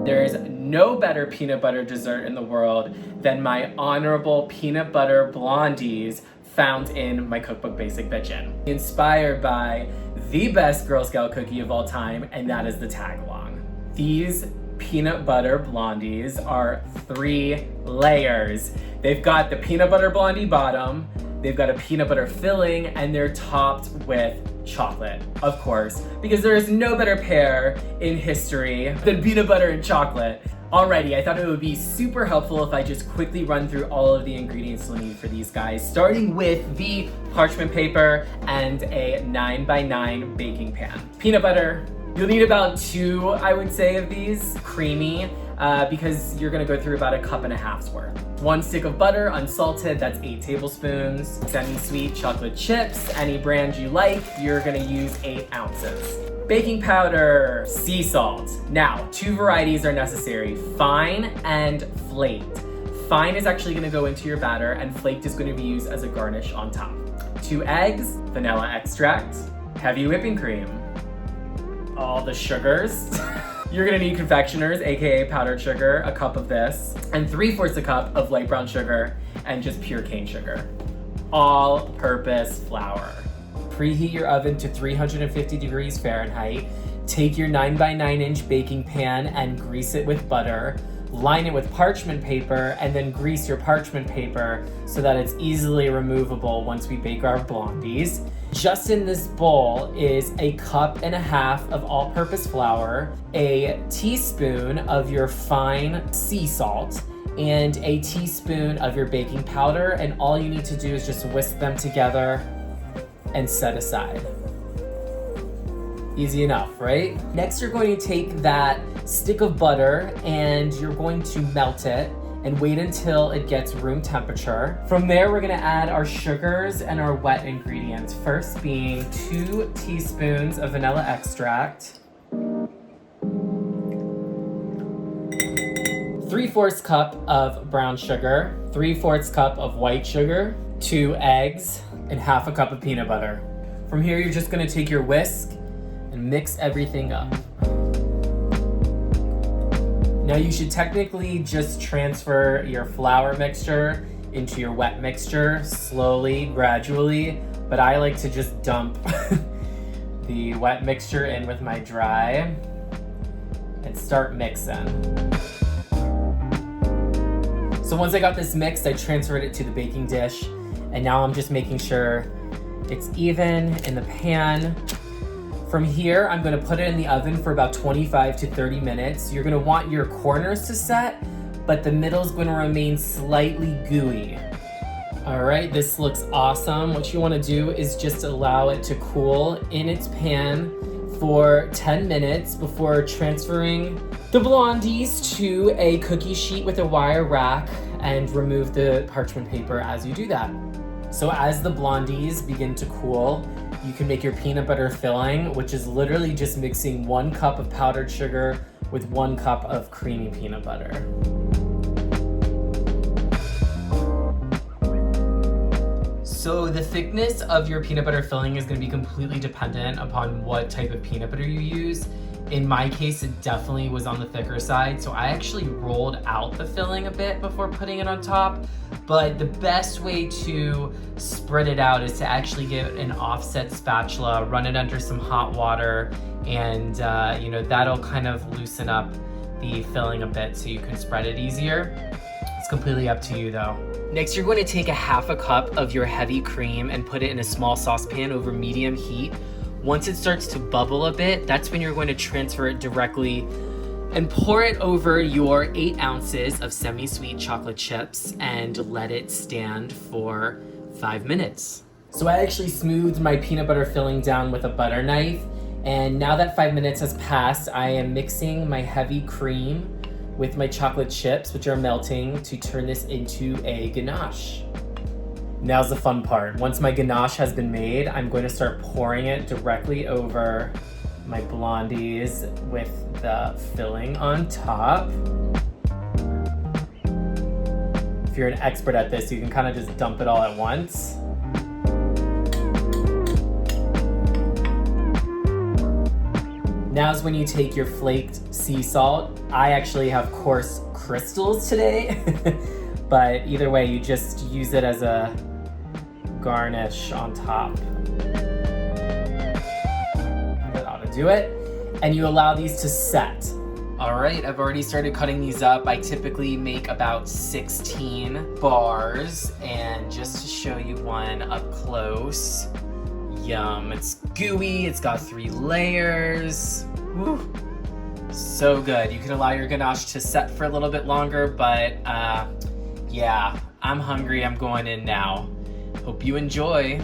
There's no better peanut butter dessert in the world than my honorable peanut butter blondies found in my cookbook, Basic Bitchen. Inspired by the best Girl Scout cookie of all time, and that is the Tagalong. These peanut butter blondies are 3 layers. They've got the peanut butter blondie bottom, they've got a peanut butter filling, and they're topped with chocolate, of course, because there is no better pair in history than peanut butter and chocolate. Alrighty, I thought it would be super helpful if I just quickly run through all of the ingredients we'll need for these guys, starting with the parchment paper and a 9x9 baking pan. Peanut butter, you'll need about 2, I would say, of these, creamy, because you're gonna go through about 1.5 cups worth. 1 stick of butter, unsalted, that's 8 tablespoons. Semi-sweet chocolate chips, any brand you like, you're gonna use 8 ounces. Baking powder, sea salt. Now, 2 varieties are necessary, fine and flaked. Fine is actually gonna go into your batter, and flaked is gonna be used as a garnish on top. 2 eggs, vanilla extract, heavy whipping cream, all the sugars. You're gonna need confectioners, AKA powdered sugar, 1 cup of this, and 3/4 a cup of light brown sugar, and just pure cane sugar. All-purpose flour. Preheat your oven to 350 degrees Fahrenheit. Take your 9x9 inch baking pan and grease it with butter. Line it with parchment paper, and then grease your parchment paper so that it's easily removable once we bake our blondies. Just in this bowl is 1.5 cups of all-purpose flour, a teaspoon of your fine sea salt, and a teaspoon of your baking powder, and all you need to do is just whisk them together and set aside. Easy enough, right? Next, you're going to take that stick of butter and you're going to melt it and wait until it gets room temperature. From there, we're gonna add our sugars and our wet ingredients. First being 2 teaspoons of vanilla extract, 3/4 cup of brown sugar, 3/4 cup of white sugar, 2 eggs, and 1/2 cup of peanut butter. From here, you're just gonna take your whisk and mix everything up. Now you should technically just transfer your flour mixture into your wet mixture slowly, gradually, but I like to just dump the wet mixture in with my dry and start mixing. So once I got this mixed, I transferred it to the baking dish, and now I'm just making sure it's even in the pan. From here, I'm gonna put it in the oven for about 25 to 30 minutes. You're gonna want your corners to set, but the middle's gonna remain slightly gooey. All right, this looks awesome. What you wanna do is just allow it to cool in its pan for 10 minutes before transferring the blondies to a cookie sheet with a wire rack, and remove the parchment paper as you do that. So as the blondies begin to cool, you can make your peanut butter filling, which is literally just mixing 1 cup of powdered sugar with 1 cup of creamy peanut butter. So the thickness of your peanut butter filling is gonna be completely dependent upon what type of peanut butter you use. In my case, it definitely was on the thicker side, so I actually rolled out the filling a bit before putting it on top. But the best way to spread it out is to actually get an offset spatula, run it under some hot water, and that'll kind of loosen up the filling a bit so you can spread it easier. It's completely up to you though. Next, you're going to take 1/2 cup of your heavy cream and put it in a small saucepan over medium heat. Once it starts to bubble a bit, that's when you're going to transfer it directly and pour it over your 8 ounces of semi-sweet chocolate chips and let it stand for 5 minutes. So I actually smoothed my peanut butter filling down with a butter knife, and now that 5 minutes has passed, I am mixing my heavy cream with my chocolate chips, which are melting, to turn this into a ganache. Now's the fun part. Once my ganache has been made, I'm going to start pouring it directly over my blondies with the filling on top. If you're an expert at this, you can kind of just dump it all at once. Now's when you take your flaked sea salt. I actually have coarse crystals today, but either way, you just use it as a garnish on top. That ought to do it. And you allow these to set. All right, I've already started cutting these up. I typically make about 16 bars, and just to show you one up close, yum, it's gooey, it's got 3 layers. Woo. So good. You can allow your ganache to set for a little bit longer, but yeah, I'm hungry, I'm going in now. Hope you enjoy.